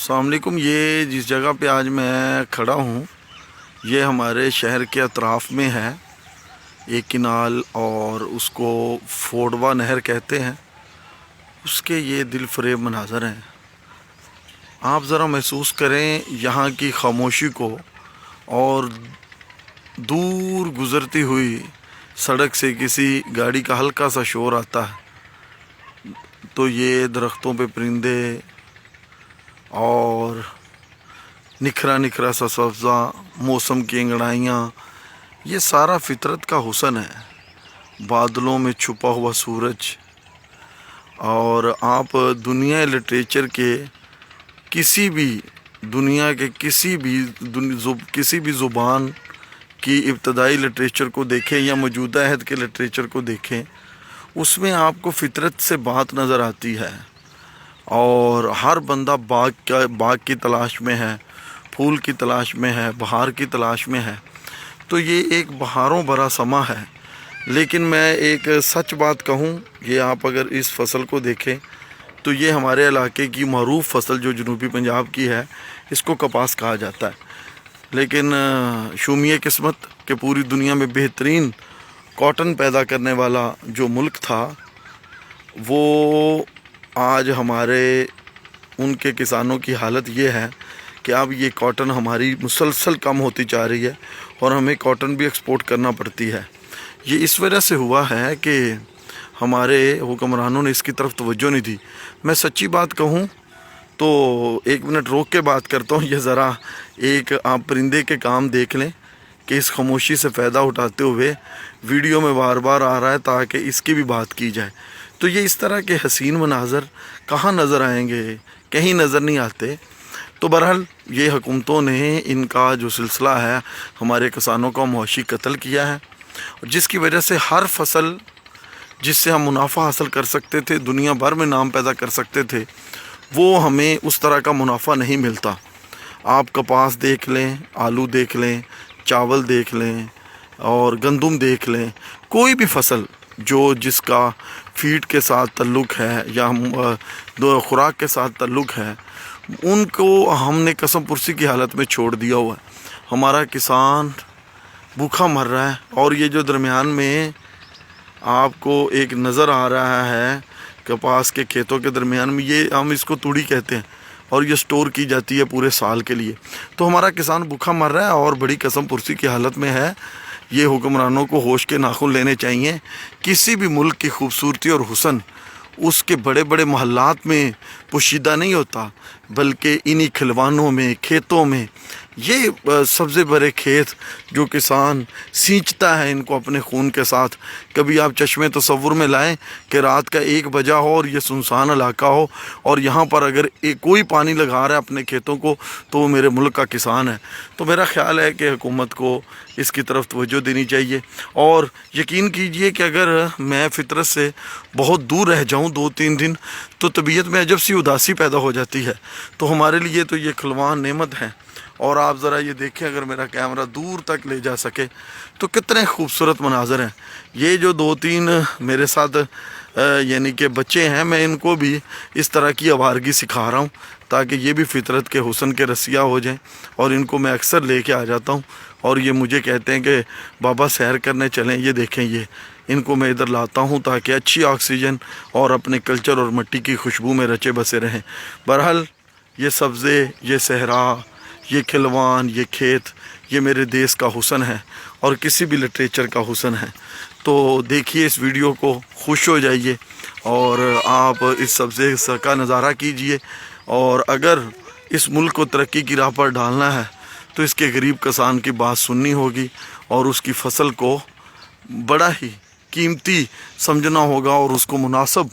अस्सलाम वालेकुम। ये जिस जगह पे आज मैं खड़ा हूँ ये हमारे शहर के अतराफ़ में है। एक किनाल और उसको फोड़वा नहर कहते हैं। उसके ये दिल फरेब मनाज़र हैं। आप ज़रा महसूस करें यहाँ की खामोशी को और दूर गुज़रती हुई सड़क से किसी गाड़ी का हल्का सा शोर आता है तो ये दरख्तों पे परिंदे और निखरा निखरा सा सब्ज़ा, मौसम की अंगड़ाइयाँ, ये सारा फितरत का हुस्न है। बादलों में छुपा हुआ सूरज। और आप दुनिया लिटरेचर के किसी भी दुनिया के किसी भी ज़ुबान की इब्तदाई लिटरेचर को देखें या मौजूदा अहद के लिटरेचर को देखें, उसमें आपको फितरत से बात नज़र आती है। और हर बंदा बाग की तलाश में है, फूल की तलाश में है, बहार की तलाश में है। तो ये एक बहारों भरा समा है। लेकिन मैं एक सच बात कहूँ, ये आप अगर इस फसल को देखें तो ये हमारे इलाके की मरूफ फसल जो जनूबी पंजाब की है, इसको कपास कहा जाता है। लेकिन शुमिए किस्मत के पूरी दुनिया में बेहतरीन कॉटन पैदा करने वाला जो मुल्क था, वो आज हमारे उनके किसानों की हालत ये है कि अब ये कॉटन हमारी मुसलसल कम होती जा रही है और हमें कॉटन भी एक्सपोर्ट करना पड़ती है। ये इस वजह से हुआ है कि हमारे हुक्मरानों ने इसकी तरफ तवज्जो नहीं दी। मैं सच्ची बात कहूँ तो एक मिनट रोक के बात करता हूँ। ये ज़रा एक आप परिंदे के काम देख लें कि इस खामोशी से फ़ायदा उठाते हुए वीडियो में बार बार आ रहा है ताकि इसकी भी बात की जाए। तो ये इस तरह के हसीन मनाज़र कहाँ नज़र आएंगे, कहीं नज़र नहीं आते। तो बहरहाल ये हुकूमतों ने इनका जो सिलसिला है हमारे किसानों का मुआशी कत्ल किया है, जिसकी वजह से हर फसल जिससे हम मुनाफा हासिल कर सकते थे, दुनिया भर में नाम पैदा कर सकते थे, वो हमें उस तरह का मुनाफा नहीं मिलता। आप कपास देख लें, आलू देख लें, चावल देख लें और गंदम देख लें, कोई भी फसल जो जिसका फीड के साथ ताल्लुक़ है या खुराक के साथ ताल्लुक़ है, उनको हमने कसम पुरसी की हालत में छोड़ दिया हुआ है। हमारा किसान भूखा मर रहा है। और ये जो दरमियान में आपको एक नज़र आ रहा है कपास के खेतों के दरमियान में, ये हम इसको तूड़ी कहते हैं और ये स्टोर की जाती है पूरे साल के लिए। तो हमारा किसान भूखा मर रहा है और बड़ी कसम पुरसी की हालत में है। ये हुक्मरानों को होश के नाखून लेने चाहिए। किसी भी मुल्क की खूबसूरती और हुस्न उसके बड़े बड़े महल्लात में पोशीदा नहीं होता, बल्कि इन्हीं खिलवानों में, खेतों में। ये सब्ज़े भरे खेत जो किसान सींचता है इनको अपने खून के साथ। कभी आप चश्मे तसव्वुर में लाएं कि रात का 1 बजा हो और ये सुनसान इलाका हो और यहाँ पर अगर कोई पानी लगा रहा है अपने खेतों को तो वो मेरे मुल्क का किसान है। तो मेरा ख़्याल है कि हुकूमत को इसकी तरफ तवज्जो देनी चाहिए। और यकीन कीजिए कि अगर मैं फ़ितरत से बहुत दूर रह जाऊँ 2-3 दिन तो तबीयत में अजब सी उदासी पैदा हो जाती है। तो हमारे लिए तो ये खिलवान नेमत है। और आप ज़रा ये देखें, अगर मेरा कैमरा दूर तक ले जा सके तो कितने खूबसूरत मनाज़र हैं। ये जो 2-3 मेरे साथ यानी कि बच्चे हैं, मैं इनको भी इस तरह की आवारगी सिखा रहा हूँ ताकि ये भी फितरत के हुस्न के रसिया हो जाएं। और इनको मैं अक्सर लेके आ जाता हूँ और ये मुझे कहते हैं कि बाबा सैर करने चलें। ये देखें, ये इनको मैं इधर लाता हूँ ताकि अच्छी ऑक्सीजन और अपने कल्चर और मिट्टी की खुशबू में रचे बसे रहें। बहरहाल ये सब्ज़े, ये सहरा, ये खिलवान, ये खेत, ये मेरे देश का हुस्न है और किसी भी लिटरेचर का हुस्न है। तो देखिए इस वीडियो को, खुश हो जाइए और आप इस सब्ज़े का नज़ारा कीजिए। और अगर इस मुल्क को तरक्की की राह पर डालना है तो इसके गरीब किसान की बात सुननी होगी और उसकी फसल को बड़ा ही कीमती समझना होगा और उसको मुनासिब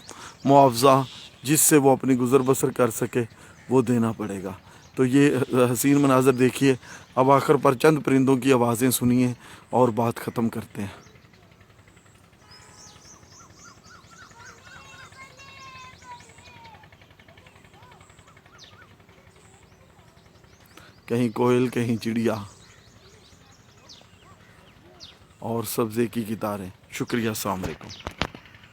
मुआवजा जिससे वो अपनी गुज़र बसर कर सके वो देना पड़ेगा। तो ये हसीन मनाज़र देखिए। अब आखिर पर चंद परिंदों की आवाज़ें सुनिए और बात ख़त्म करते हैं। कहीं कोयल, कहीं चिड़िया और सब्ज़े की कितारें। शुक्रिया, अस्सलाम वालेकुम।